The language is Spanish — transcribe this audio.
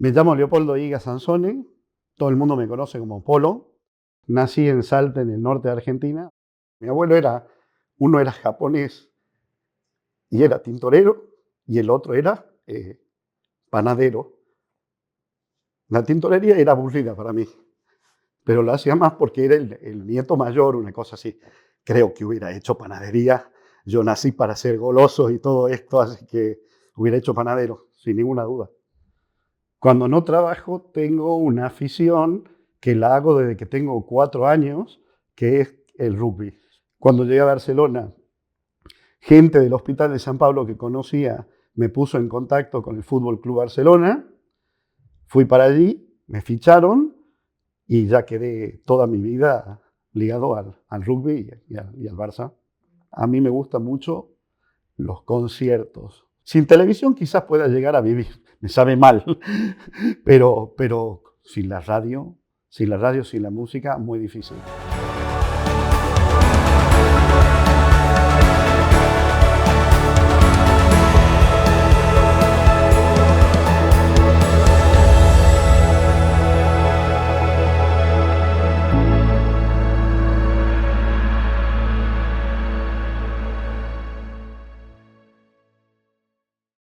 Me llamo Leopoldo Higa Sansone, todo el mundo me conoce como Polo. Nací en Salta, en el norte de Argentina. Mi abuelo uno era japonés y era tintorero, y el otro era panadero. La tintorería era aburrida para mí, pero lo hacía más porque era el nieto mayor, una cosa así. Creo que hubiera hecho panadería. Yo nací para ser goloso y todo esto, así que hubiera hecho panadero, sin ninguna duda. Cuando no trabajo, tengo una afición que la hago desde que tengo 4 años, que es el rugby. Cuando llegué a Barcelona, gente del Hospital de San Pablo que conocía me puso en contacto con el Fútbol Club Barcelona. Fui para allí, me ficharon y ya quedé toda mi vida ligado al rugby y al Barça. A mí me gustan mucho los conciertos. Sin televisión quizás pueda llegar a vivir, me sabe mal, pero sin la radio, sin la música, muy difícil.